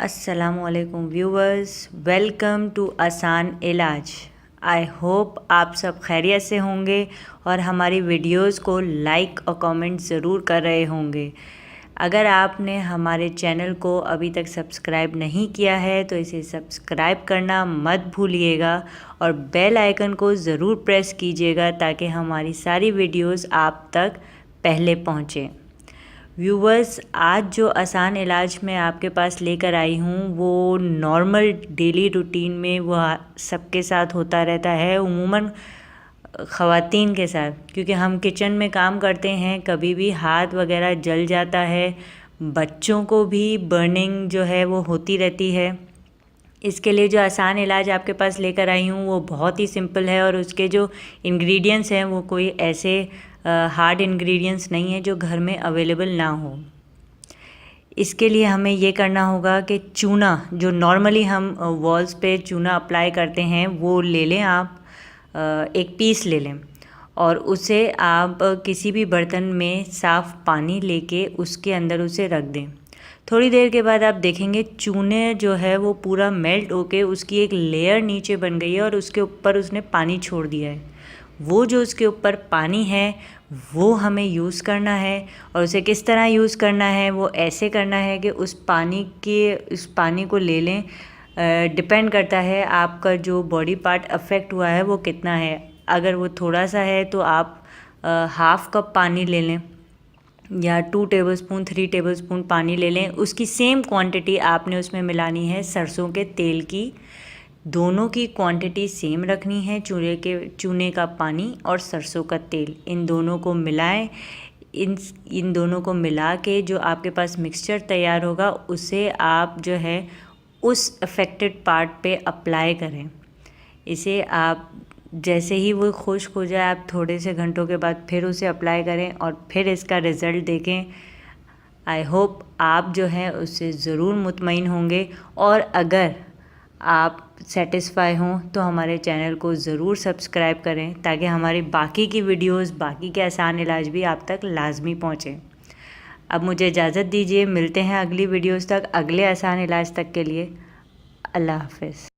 अस्सलामुअलैकुम viewers, welcome to आसान इलाज। आई होप आप सब खैरियत से होंगे और हमारी वीडियोस को लाइक और कमेंट ज़रूर कर रहे होंगे। अगर आपने हमारे चैनल को अभी तक सब्सक्राइब नहीं किया है तो इसे सब्सक्राइब करना मत भूलिएगा और बेल आइकन को ज़रूर प्रेस कीजिएगा ताकि हमारी सारी वीडियोस आप तक पहले पहुँचें। व्यूवर्स, आज जो आसान इलाज मैं आपके पास लेकर आई हूँ वो नॉर्मल डेली रूटीन में वो सबके साथ होता रहता है, उमूमन ख़वातीन के साथ, क्योंकि हम किचन में काम करते हैं, कभी भी हाथ वगैरह जल जाता है, बच्चों को भी बर्निंग जो है वो होती रहती है। इसके लिए जो आसान इलाज आपके पास लेकर आई हूँ वो बहुत ही सिंपल है और उसके जो इंग्रेडिएंट्स हैं वो कोई ऐसे हार्ड इंग्रेडिएंट्स नहीं है जो घर में अवेलेबल ना हो। इसके लिए हमें ये करना होगा कि चूना, जो नॉर्मली हम वॉल्स पे चूना अप्लाई करते हैं, वो ले लें आप, एक पीस ले लें और उसे आप किसी भी बर्तन में साफ़ पानी लेके उसके अंदर उसे रख दें। थोड़ी देर के बाद आप देखेंगे चूने जो है वो पूरा मेल्ट होके उसकी एक लेयर नीचे बन गई है और उसके ऊपर उसने पानी छोड़ दिया है। वो जो उसके ऊपर पानी है वो हमें यूज़ करना है और उसे किस तरह यूज़ करना है, वो ऐसे करना है कि उस पानी को ले लें। डिपेंड करता है आपका जो बॉडी पार्ट अफेक्ट हुआ है वो कितना है। अगर वो थोड़ा सा है तो आप हाफ़ कप पानी ले लें या 2 टेबलस्पून 3 टेबलस्पून पानी ले लें। उसकी सेम क्वांटिटी आपने उसमें मिलानी है सरसों के तेल की। दोनों की क्वांटिटी सेम रखनी है, चूने का पानी और सरसों का तेल, इन दोनों को मिलाएं। इन दोनों को मिला के जो आपके पास मिक्सचर तैयार होगा उसे आप जो है उस अफेक्टेड पार्ट पे अप्लाई करें। इसे आप जैसे ही वो खुश्क हो जाए आप थोड़े से घंटों के बाद फिर उसे अप्लाई करें और फिर इसका रिज़ल्ट देखें। आई होप आप जो है उससे ज़रूर मुतमईन होंगे और अगर आप सेटिस्फाई हों तो हमारे चैनल को ज़रूर सब्सक्राइब करें ताकि हमारी बाकी की वीडियोस, बाकी के आसान इलाज भी आप तक लाजमी पहुँचें। अब मुझे इजाज़त दीजिए, मिलते हैं अगली वीडियोस तक, अगले आसान इलाज तक के लिए। अल्लाह हाफ़िज़।